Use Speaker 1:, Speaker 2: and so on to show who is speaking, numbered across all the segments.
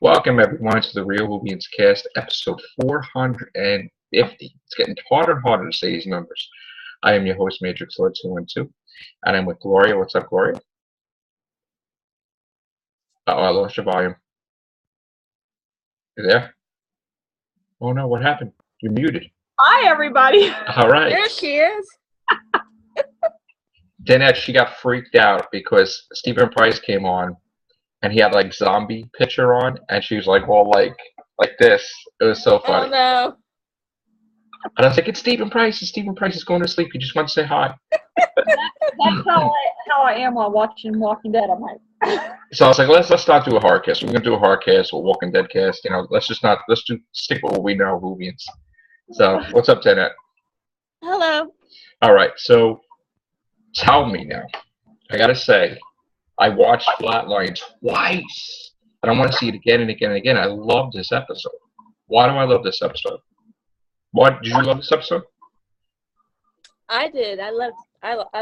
Speaker 1: Welcome everyone to the Real Whovians cast, episode 450. It's getting harder and harder to say these numbers. I am your host, Matrix Lord 212, and I'm with Gloria. What's up, Gloria? Uh-oh, I lost your volume. You there? Oh no, what happened? You're muted.
Speaker 2: Hi, everybody.
Speaker 1: All right.
Speaker 3: There she is.
Speaker 1: Danette, she got freaked out because Stephen Price came on and he had like zombie picture on, and she was like, well, like this. It was so funny.
Speaker 3: Oh no.
Speaker 1: And I was like, it's Stephen Price. Stephen Price is going to sleep. He just wants to say hi.
Speaker 2: That's how I am while watching Walking Dead. I'm like,
Speaker 1: So I was like, let's not do a hard cast. We're gonna do a hard cast or Walking Dead cast. You know, let's stick with what we know, Whovians. So what's up, Danette?
Speaker 3: Hello.
Speaker 1: All right, so tell me now. I gotta say, I watched Flatline twice, and I want to see it again and again and again. I love this episode. Why do I love this episode? What did you love this episode?
Speaker 3: I did. I thought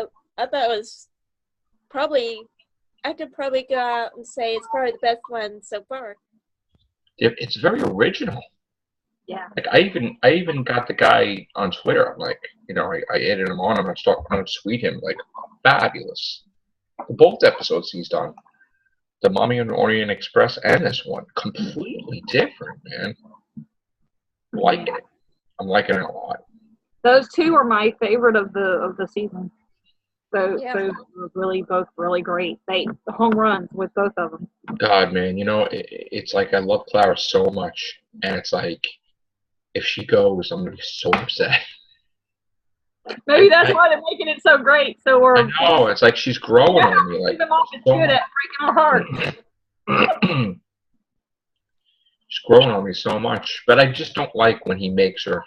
Speaker 3: it was probably. I could probably go out and say it's probably the best one so far.
Speaker 1: It's very original.
Speaker 2: yeah.
Speaker 1: Like I even got the guy on Twitter. I'm like, you know, I added him on. I'm gonna tweet him like fabulous. Both episodes he's done, the Mommy and Orient Express and this one, completely different, man. I'm liking it. I'm liking it a lot.
Speaker 2: Those two are my favorite of the season. Those
Speaker 3: Yeah.
Speaker 2: were both really great. They home runs with both of them.
Speaker 1: God, man, you know, it's like I love Clara so much, and it's like if she goes, I'm gonna be so upset.
Speaker 2: Maybe that's why they're making it so great. So we're
Speaker 1: I know, it's like she's growing on me, like
Speaker 2: them off is
Speaker 1: so
Speaker 2: good at breaking our heart.
Speaker 1: she's growing on me so much, but I just don't like when he makes her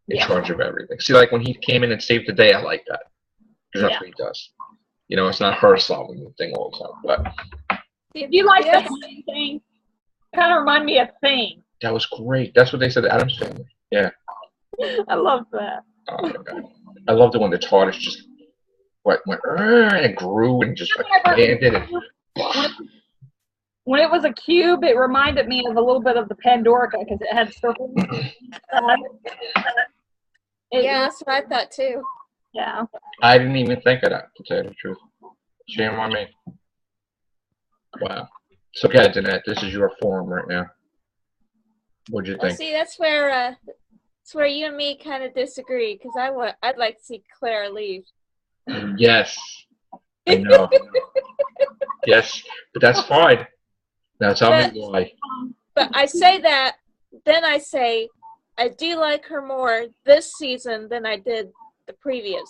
Speaker 1: in charge of everything. See, like when he came in and saved the day, I like that. Because that's what he does. You know, it's not her solving the thing all the time. But
Speaker 2: You like that thing? Kind of remind me of Thing.
Speaker 1: that was great. That's what they said to Addams Family. Yeah.
Speaker 2: I love that.
Speaker 1: Oh my God. I loved it when the TARDIS just went and it grew and just like expanded.
Speaker 2: When it was a cube, it reminded me of a little bit of the Pandorica because it had circles.
Speaker 3: Yeah, that's what I thought too.
Speaker 2: Yeah.
Speaker 1: I didn't even think of that, to tell you the truth. Shame on me. Wow. So, okay, Danette, this is your forum right now. What'd you
Speaker 3: Well,
Speaker 1: think?
Speaker 3: see, that's where you and me kind of disagree because I'd like to see Claire leave.
Speaker 1: Yes. I know. Yes, but that's fine. Now tell me why.
Speaker 3: But I say that, then I say I do like her more this season than I did the previous.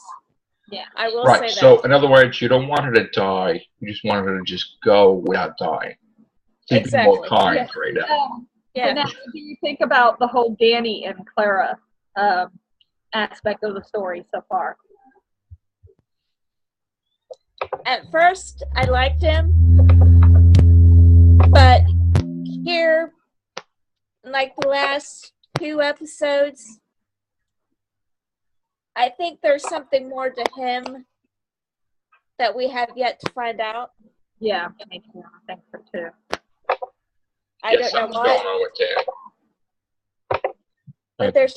Speaker 2: Yeah,
Speaker 3: I will
Speaker 1: Right,
Speaker 3: say that.
Speaker 1: so in other words, you don't want her to die. You just want her to just go without dying. So you'd be more
Speaker 3: Exactly.
Speaker 1: kind right now.
Speaker 3: Yeah.
Speaker 2: Now, what do you think about the whole Danny and Clara aspect of the story so far?
Speaker 3: At first, I liked him, but here, like the last 2 episodes, I think there's something more to him that we have yet to find out.
Speaker 2: Yeah, me too. I think so too.
Speaker 3: I
Speaker 1: Yes,
Speaker 3: don't know
Speaker 1: something's going
Speaker 3: what,
Speaker 1: on with Dan.
Speaker 3: but there's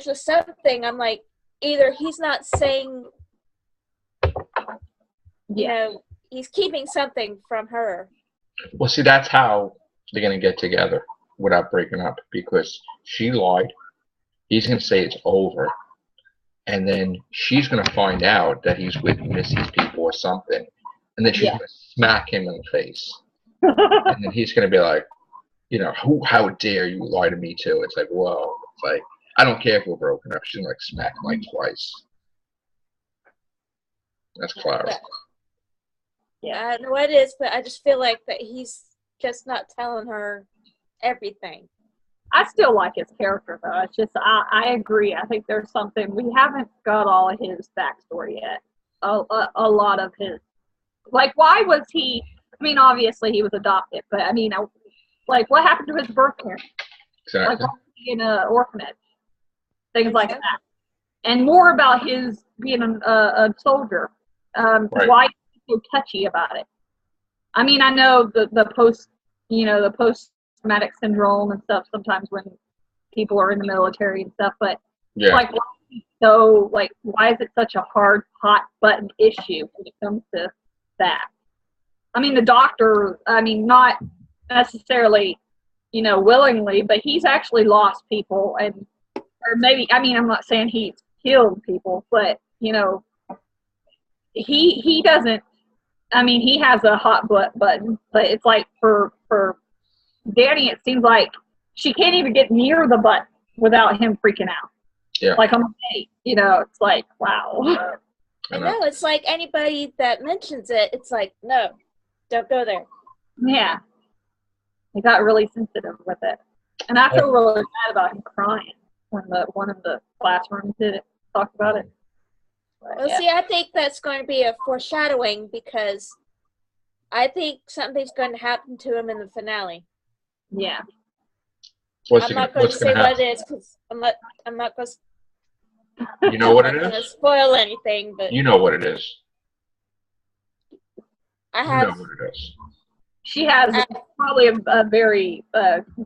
Speaker 3: just something. I'm like, either he's not saying, you know, he's keeping something from her.
Speaker 1: Well, see, that's how they're going to get together without breaking up, because she lied. He's going to say it's over. And then she's going to find out that he's with Missy's people or something. And then she's going to smack him in the face. And then he's going to be like, you know, how dare you lie to me too? It's like, whoa. It's like, I don't care if we're broken up. She's going to like smack him like twice. That's Clara.
Speaker 3: Yeah, I don't know what it is, but I just feel like that he's just not telling her everything.
Speaker 2: I still like his character though. It's just I agree. I think there's something we haven't got all of his backstory yet. A lot of his, like, why was he? I mean, obviously he was adopted, but I mean, like, what happened to his birth parents?
Speaker 1: Exactly.
Speaker 2: Like, why was he in an orphanage? Things like that, and more about his being a soldier.
Speaker 1: Right.
Speaker 2: Why is he so touchy about it? I mean, I know the post the post-traumatic syndrome and stuff sometimes when people are in the military and stuff, but
Speaker 1: Yeah.
Speaker 2: like, so, like, why is it such a hard, hot button issue when it comes to that? I mean, the doctor, not necessarily, willingly, but he's actually lost people, or maybe, I'm not saying he's killed people, but, he doesn't, he has a hot button, but it's like for Danny, it seems like she can't even get near the button without him freaking out.
Speaker 1: Yeah.
Speaker 2: Like on a date, it's like, wow.
Speaker 3: I know, it's like anybody that mentions it, it's like, no, don't go there.
Speaker 2: Yeah. He got really sensitive with it. And I feel really bad about him crying when one of the classrooms talked about it. But,
Speaker 3: Well, see, I think that's going to be a foreshadowing because I think something's going to happen to him in the finale.
Speaker 2: Yeah.
Speaker 3: I'm not going to say what it is because I'm not going to.
Speaker 1: You know what it
Speaker 3: going to
Speaker 1: is?
Speaker 3: spoil anything, but
Speaker 1: You know what it is.
Speaker 3: I have.
Speaker 1: You know what it is.
Speaker 2: She has probably a very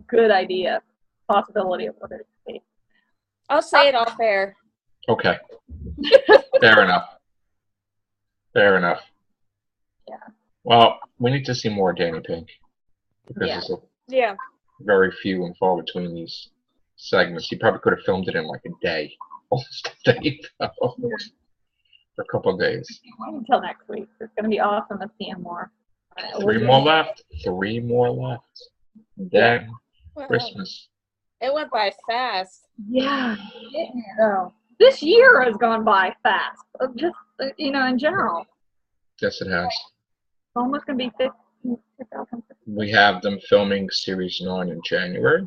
Speaker 2: good idea, possibility of what it is.
Speaker 3: I'll say it off air.
Speaker 1: Okay. Fair enough. Fair enough.
Speaker 2: Yeah.
Speaker 1: Well, we need to see more Danny Pink because there's very few and far between these segments. He probably could have filmed it in like a day, almost a day, for a couple of days.
Speaker 2: Wait until next week. It's going to be awesome to see him more.
Speaker 1: Three more left. Then Christmas.
Speaker 3: It went by fast.
Speaker 2: Yeah. This year has gone by fast. Just, in general.
Speaker 1: Yes, it has.
Speaker 2: It's almost going to be 2015.
Speaker 1: We have them filming Series 9 in January.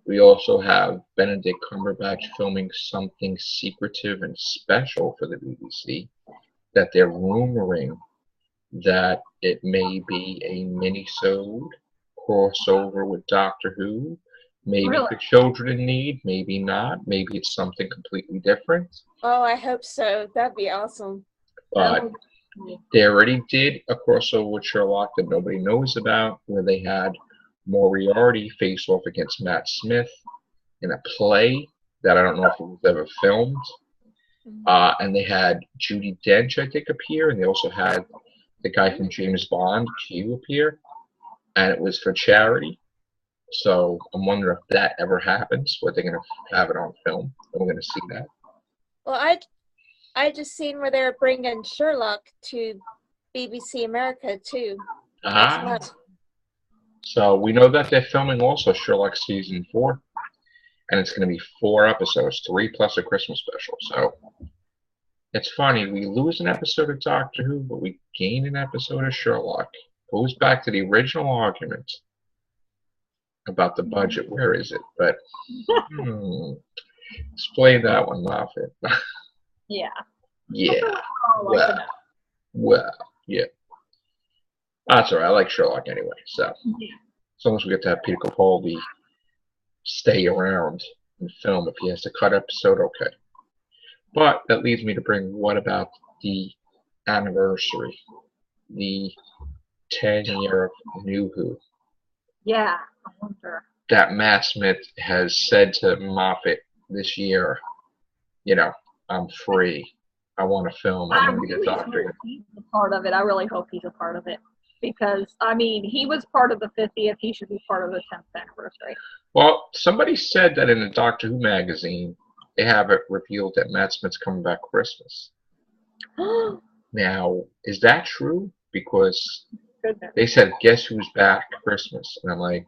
Speaker 1: We also have Benedict Cumberbatch filming something secretive and special for the BBC that they're rumoring that it may be a mini-sode crossover with Doctor Who. Maybe for children in need, maybe not. Maybe it's something completely different.
Speaker 3: Oh, I hope so. That'd be awesome.
Speaker 1: But they already did a crossover with Sherlock that nobody knows about, where they had Moriarty face off against Matt Smith in a play that I don't know if it was ever filmed. And they had Judi Dench, I think, appear, and they also had the guy from James Bond, Q, appear, and it was for charity. So I'm wondering if that ever happens, where they're going to have it on film, and we're going to see that.
Speaker 3: Well, I just seen where they're bringing Sherlock to BBC America too.
Speaker 1: So we know that they're filming also Sherlock season 4, and it's going to be 4 episodes, 3 plus a Christmas special. So it's funny, we lose an episode of Doctor Who, but we gain an episode of Sherlock. Goes back to the original argument about the budget. Where is it? But explain that one, Moffat.
Speaker 2: Yeah.
Speaker 1: Yeah. Well, yeah. That's all right. I like Sherlock anyway. So as long as we get to have Peter Capaldi stay around and film, if he has to cut episode, okay. But that leads me to bring, what about the anniversary, the 10-year of New Who?
Speaker 2: Yeah, I wonder.
Speaker 1: That Matt Smith has said to Moffat this year, I'm free. I want to film. I want to be the Doctor.
Speaker 2: He's a part of it. I really hope he's a part of it. Because, he was part of the 50th. He should be part of the 10th anniversary.
Speaker 1: Well, somebody said that in the Doctor Who magazine, they have it revealed that Matt Smith's coming back Christmas. Now, is that true? Because they said, guess who's back Christmas? And I'm like,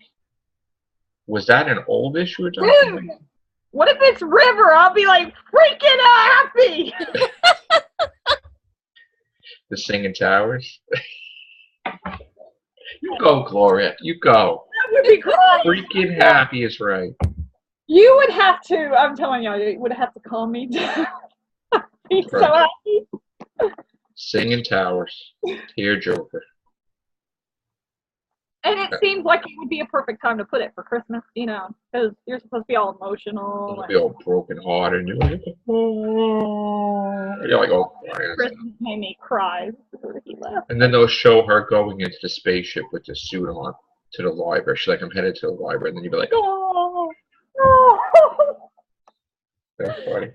Speaker 1: was that an old issue of Doctor Who?
Speaker 2: What if it's River? I'll be like freaking happy.
Speaker 1: The Singing Towers. You go, Gloria. You go.
Speaker 2: That would be great.
Speaker 1: Freaking happy is right.
Speaker 2: You would have to, I'm telling you would have to calm me down. Be so happy.
Speaker 1: Singing Towers. Tearjerker.
Speaker 2: And it seems like it would be a perfect time to put it for Christmas, because you're supposed to be all emotional.
Speaker 1: You'll be all broken hearted. And you're like, oh,
Speaker 2: Christmas made me cry. He left.
Speaker 1: And then they'll show her going into the spaceship with the suit on to the library. She's like, I'm headed to the library. And then you'd be like, oh,
Speaker 2: Oh,
Speaker 1: that's funny.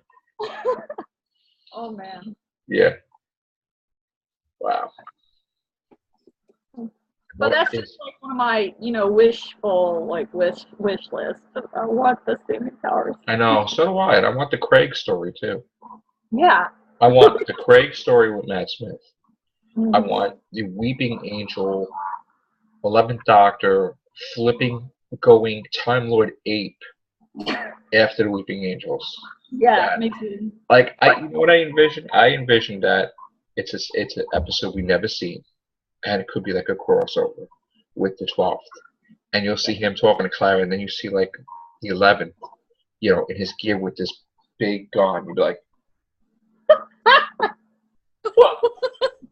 Speaker 2: oh man.
Speaker 1: Yeah. Wow.
Speaker 2: But that's just like one of my, wishful, wish list. I want the streaming powers.
Speaker 1: I know. So do I. And I want the Craig story, too.
Speaker 2: Yeah.
Speaker 1: I want the Craig story with Matt Smith.
Speaker 2: Mhm.
Speaker 1: I want the Weeping Angel, 11th Doctor, going Time Lord ape after the Weeping Angels.
Speaker 2: Yeah, me too.
Speaker 1: Like, you know what I envision? I envision that it's an episode we never seen, and it could be like a crossover with the 12th, and you'll see him talking to Clara, and then you see like the 11th, in his gear with this big gun. You'd be like,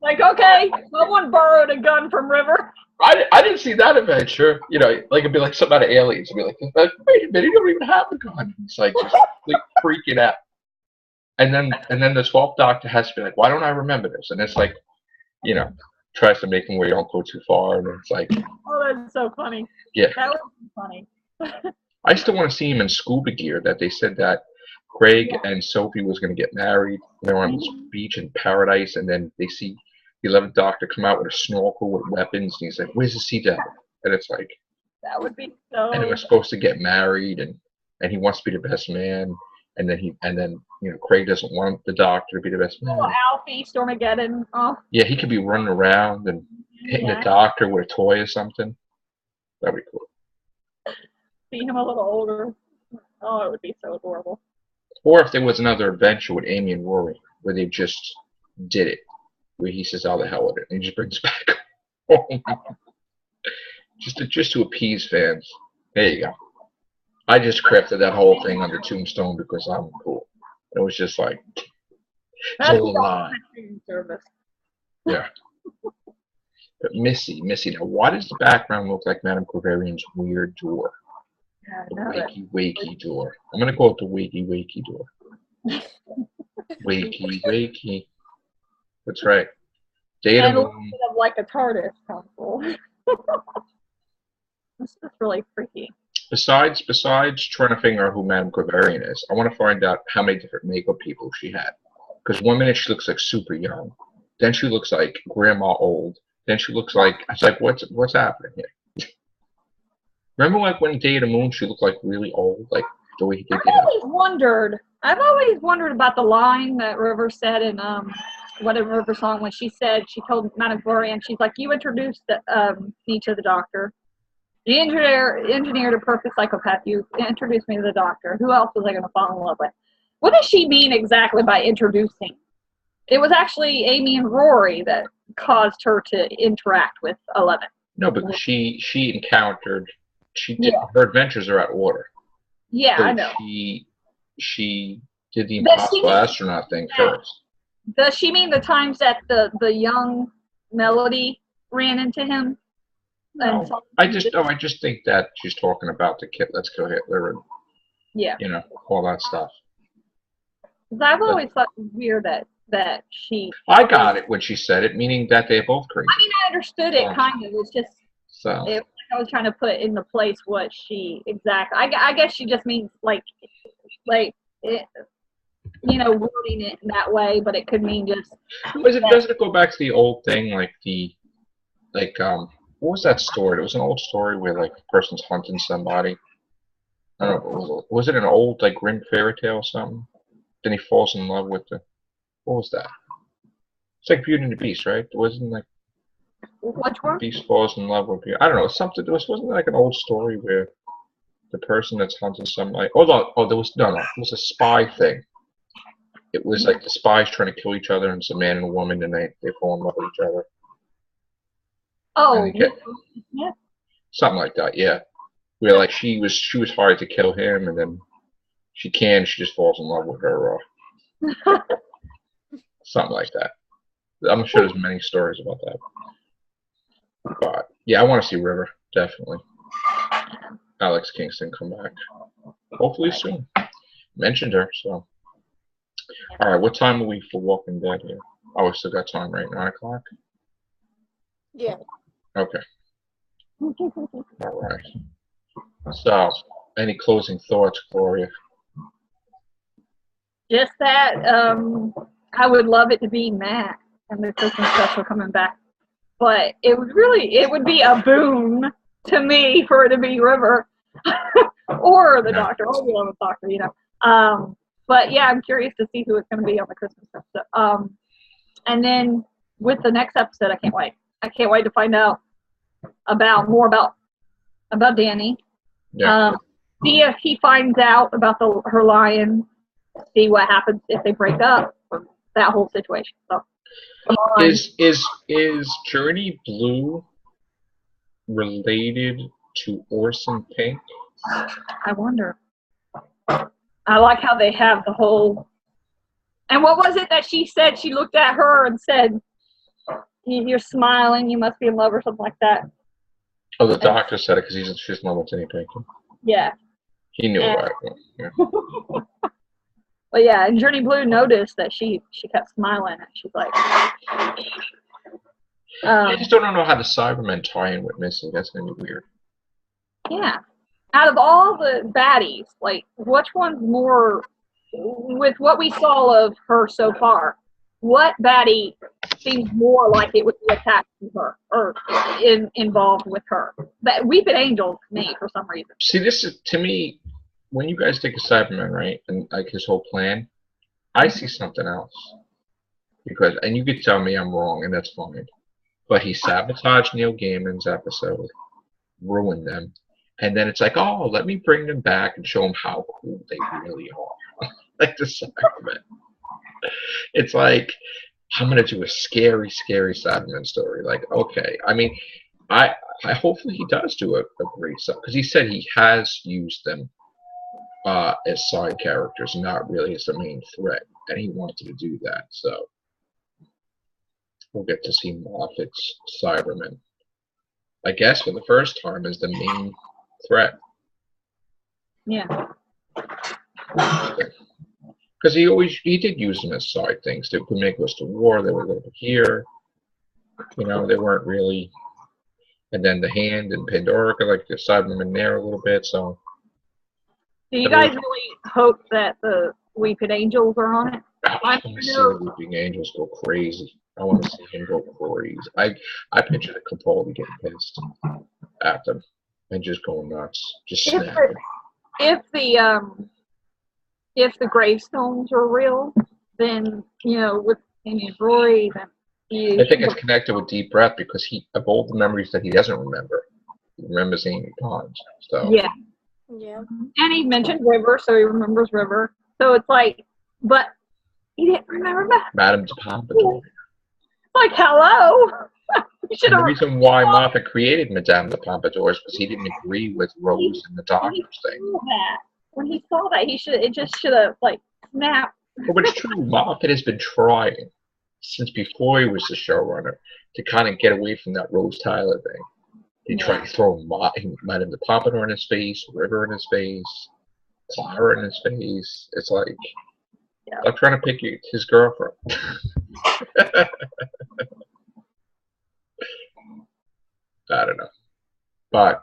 Speaker 2: Like, okay, someone borrowed a gun from River.
Speaker 1: I didn't see that adventure. Like it'd be like something out of Aliens. It'd be like, wait a minute, you don't even have a gun. It's like just like freaking out. And then the 12th Doctor has to be like, why don't I remember this? And it's like, tries to make him where you don't go too far, and it's like,
Speaker 2: oh, that's so funny.
Speaker 1: Yeah,
Speaker 2: that was funny.
Speaker 1: I still want to see him in scuba gear. That they said that Craig and Sophie was going to get married. They were on this beach in paradise, and then they see the 11th Doctor come out with a snorkel with weapons, and he's like, "Where's the Sea Devil?" And it's like,
Speaker 2: that would be so.
Speaker 1: And they were supposed to get married, and he wants to be the best man, and then Craig doesn't want the Doctor to be the best man.
Speaker 2: Oh, Alfie, Stormageddon. Oh.
Speaker 1: Yeah, he could be running around and hitting the Doctor with a toy or something. That'd be cool.
Speaker 2: See him a little older. Oh, it would be so adorable.
Speaker 1: Or if there was another adventure with Amy and Rory, where they just did it, where he says, "How the hell with it," and he just brings back home. just to appease fans. There you go. I just crafted that whole thing under Tombstone because I'm cool. It was just like, it's a lie.
Speaker 2: Service.
Speaker 1: Yeah. But Missy, now why does the background look like Madame Clavarian's weird door?
Speaker 2: Yeah,
Speaker 1: The wakey door. I'm gonna call it the wakey door. wakey. That's right.
Speaker 2: And a little bit of like a TARDIS console. This is really freaky.
Speaker 1: Besides trying to figure out who Madame Clavarian is, I want to find out how many different makeup people she had. Because 1 minute she looks like super young, then she looks like grandma old, then she looks like, it's like, what's happening here? Remember like when Day of the Moon she looked like really old, like the way he did
Speaker 2: I've always wondered about the line that River said in whatever River song when she told Madame Gloria, she's like, you introduced me to the Doctor. You engineered a perfect psychopath. You introduced me to the Doctor. Who else was I going to fall in love with? What does she mean exactly by introducing? It was actually Amy and Rory that caused her to interact with 11.
Speaker 1: No, because she encountered, her adventures are out of order.
Speaker 2: Yeah,
Speaker 1: so
Speaker 2: I know.
Speaker 1: She did the impossible astronaut thing first.
Speaker 2: Does she mean the times that the young Melody ran into him?
Speaker 1: No, I just think that she's talking about the kid. Let's kill Hitler, and all that stuff.
Speaker 2: I've always thought it was weird that she.
Speaker 1: I got it when she said it, meaning that they're both crazy.
Speaker 2: I mean, I understood it kind of. It was just.
Speaker 1: So.
Speaker 2: I was trying to put into place what she exactly. I guess she just means like it, wording it in that way, but it could mean just.
Speaker 1: Doesn't it go back to the old thing, what was that story? It was an old story where like a person's hunting somebody. I don't know. Was it an old like grim fairy tale or something? Then he falls in love with the. What was that? It's like Beauty and the Beast, right? It wasn't like.
Speaker 2: Which one?
Speaker 1: Beast falls in love with you. I don't know. Something. Wasn't like an old story where the person that's hunting somebody. There was no. It was a spy thing. It was like the spies trying to kill each other, and it's a man and a woman, and they fall in love with each other.
Speaker 2: Oh,
Speaker 1: yeah. Something like that, yeah. Where like she was hard to kill him, and then she just falls in love with her. Something like that. I'm sure there's many stories about that. But yeah, I want to see River, definitely. Alex Kingston come back. Hopefully soon. Mentioned her, so. Alright, what time are we for Walking Dead here? Oh, we still got time, right? 9 o'clock?
Speaker 3: Yeah.
Speaker 1: Okay. All right. So, any closing thoughts, Gloria?
Speaker 2: Just that I would love it to be Matt and the Christmas special coming back, but it would be a boon to me for it to be River or the Doctor, or the 11th Doctor, you know. But yeah, I'm curious to see who it's going to be on the Christmas episode. And then with the next episode, I can't wait. I can't wait to find out more about Danny.
Speaker 1: Yeah.
Speaker 2: See if he finds out about her lion. See what happens if they break up. That whole situation. So,
Speaker 1: is Journey Blue related to Orson Pink?
Speaker 2: I wonder. I like how they have the whole. And what was it that she said? She looked at her and said, "You're smiling. You must be in love," or something like that.
Speaker 1: Oh, the Doctor said it because she's in love with Jenny Pink.
Speaker 2: Yeah.
Speaker 1: He knew about it. Yeah.
Speaker 2: But yeah, and Journey Blue noticed that she kept smiling, and she's like,
Speaker 1: I just don't know how the Cybermen tie in with Missy. That's gonna be weird.
Speaker 2: yeah. Out of all the baddies, like, which one's more, with what we saw of her so far, what baddie seems more like it would be attached to her or involved with her? That Weeping Angel, to me, for some reason.
Speaker 1: See, this is, to me, when you guys take a Cyberman, right, and like his whole plan, I see something else. And you could tell me I'm wrong, and that's fine. But he sabotaged Neil Gaiman's episode, ruined them, and then it's like, oh, let me bring them back and show them how cool they really are. Like the Cybermen. It's like, I'm gonna do a scary, scary Cyberman story. Like, okay, I mean, I hopefully he does do a great stuff, because he said he has used them as side characters, not really as a main threat, and he wanted to do that. So we'll get to see Moffat's Cybermen, I guess, for the first time as the main threat.
Speaker 2: Yeah.
Speaker 1: Because he did use them as side things. They could make us to war. They were a little bit here. You know, they weren't really. And then the Hand and Pandorica, like the Cybermen there a little bit. So.
Speaker 2: Do you guys really hope that the Weeping Angels are on it?
Speaker 1: I want to see the Weeping Angels go crazy. I want to see him go crazy. I picture the Capaldi getting pissed at them and just going nuts, just snapping.
Speaker 2: If the gravestones are real, then, you know, with Amy and Rory, then
Speaker 1: I think it's connected with Deep Breath, because of all the memories that he doesn't remember, he remembers Amy Pond. So
Speaker 2: yeah.
Speaker 3: Yeah.
Speaker 2: And he mentioned River, so he remembers River. So it's like, but he didn't remember
Speaker 1: Madame de Pompadour.
Speaker 2: Like, hello.
Speaker 1: The reason why Moffat created Madame de Pompadour is because he didn't agree with Rose and the Doctor's thing.
Speaker 2: When he saw that, it just should have, like, snapped.
Speaker 1: But it's true, Moffat has been trying since before he was the showrunner to kind of get away from that Rose Tyler thing. He tried to throw Madame de Pompadour in his face, River in his face, Clara in his face. It's like, I'm trying to pick his girlfriend. I don't know. But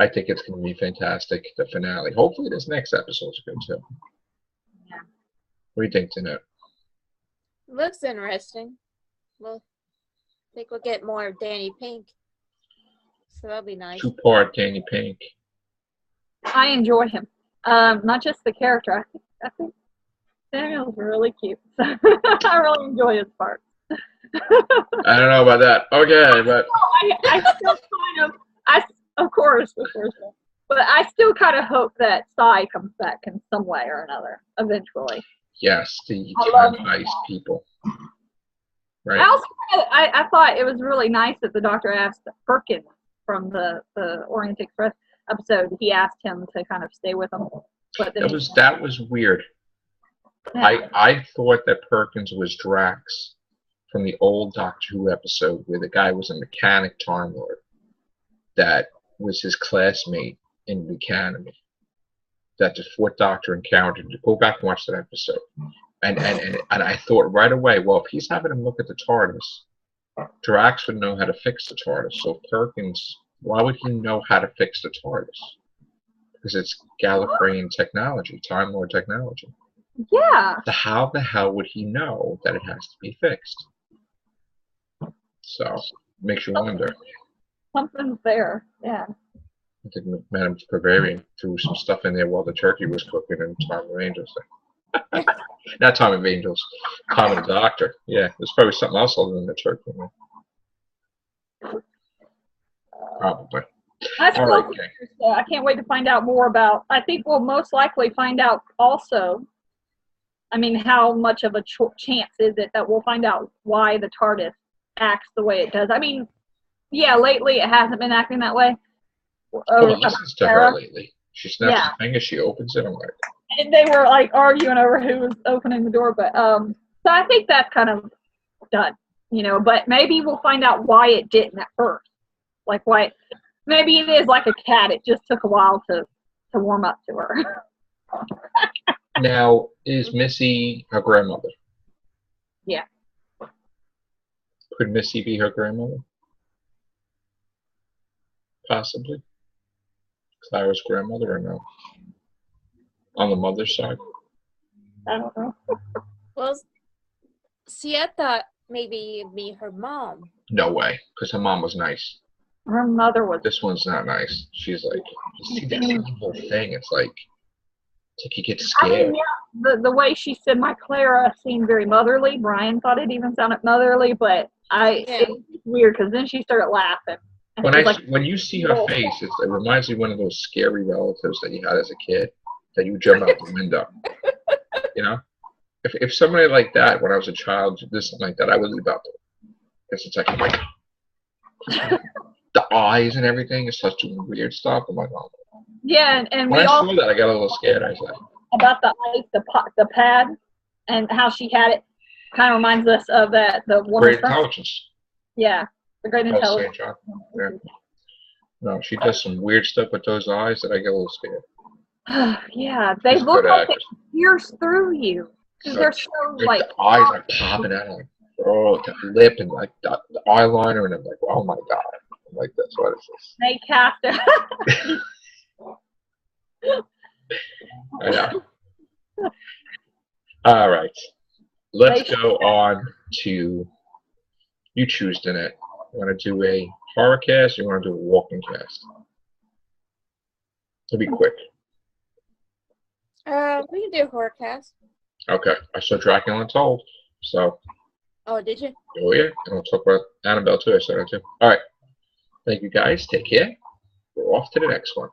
Speaker 1: I think it's going to be fantastic, the finale. Hopefully this next episode's good too.
Speaker 2: Yeah.
Speaker 1: What do you think, Danette?
Speaker 3: Looks interesting. Well, I think we'll get more of Danny Pink. So that'll be nice.
Speaker 1: 2-part Danny Pink.
Speaker 2: I enjoy him. Not just the character. I think Samuel's really cute. I really enjoy his part.
Speaker 1: I don't know about that. Okay, but
Speaker 2: I still kind of course, but I still kind of hope that Sai comes back in some way or another eventually.
Speaker 1: yes, the time heist people. Right.
Speaker 2: I thought it was really nice that the Doctor asked Perkins from the Orient Express episode. He asked him to kind of stay with him. But
Speaker 1: that was weird. Yeah. I thought that Perkins was Drax from the old Doctor Who episode where the guy was a mechanic Time Lord that was his classmate in the academy that the Fourth Doctor encountered. Go back and watch that episode. And I thought right away, well, if he's having him look at the TARDIS, Drax would know how to fix the TARDIS. So Perkins Why would he know how to fix the TARDIS? Because it's Gallifreyan technology, Time Lord technology.
Speaker 2: Yeah.
Speaker 1: So how the hell would he know that it has to be fixed? So makes you wonder.
Speaker 2: Something's there. Yeah.
Speaker 1: I think Madame Bavarian threw some stuff in there while the turkey was cooking in Time of Angels. Not Time of Angels, Time of the Doctor. Yeah, there's probably something else other than the turkey. Probably.
Speaker 2: That's
Speaker 1: All
Speaker 2: cool.
Speaker 1: right, okay.
Speaker 2: So I can't wait to find out more about. I think we'll most likely find out also. I mean, how much of a chance is it that we'll find out why the TARDIS acts the way it does? I mean, yeah, lately it hasn't been acting that way.
Speaker 1: Oh, it listens to her lately. She snaps her finger, she opens it. I'm like,
Speaker 2: and they were like arguing over who was opening the door, but so I think that's kind of done, but maybe we'll find out why it didn't at first. Like why maybe it is like a cat, it just took a while to warm up to her.
Speaker 1: Now, is Missy her grandmother?
Speaker 2: Yeah.
Speaker 1: Could Missy be her grandmother? Possibly. Clara's grandmother or no? On the mother's side?
Speaker 2: I don't know.
Speaker 3: Well, see, I thought maybe it'd be her mom.
Speaker 1: No way, because her mom was nice.
Speaker 2: Her mother was.
Speaker 1: This one's not nice. She's like, you see that evil thing? It's like you get scared.
Speaker 2: I mean, yeah, the way she said my Clara seemed very motherly. Brian thought it even sounded motherly, but it's weird because then she started laughing.
Speaker 1: When you see her face, it reminds me of one of those scary relatives that you had as a kid that you jump out the window. If somebody like that, when I was a child, did something like that, I would leave out. Because it's like the eyes and everything is such weird stuff. I'm like, oh.
Speaker 2: Yeah, and
Speaker 1: when I saw that, I got a little scared. I was like,
Speaker 2: about the ice, the pad, and how she had it. Kind of reminds us of the woman.
Speaker 1: Great intelligence.
Speaker 2: Yeah, the great intelligence.
Speaker 1: Yeah. No, she does some weird stuff with those eyes that I get a little scared.
Speaker 2: Yeah, they look like they pierce through you because they're so like
Speaker 1: the eyes are popping out, like the lip and like the eyeliner, and I'm like, oh my god, I'm like, that's what is this?
Speaker 2: They cast it.
Speaker 1: I know. All right, let's go on to you choose, Danette. You want to do a horror cast or you want to do a walking cast? It'll be quick.
Speaker 3: We can do a horror cast.
Speaker 1: Okay. I saw Dracula Untold, so.
Speaker 3: Oh, did you?
Speaker 1: Oh, yeah. And we'll talk about Annabelle, too. I saw that, too. All right. Thank you, guys. Take care. We're off to the next one.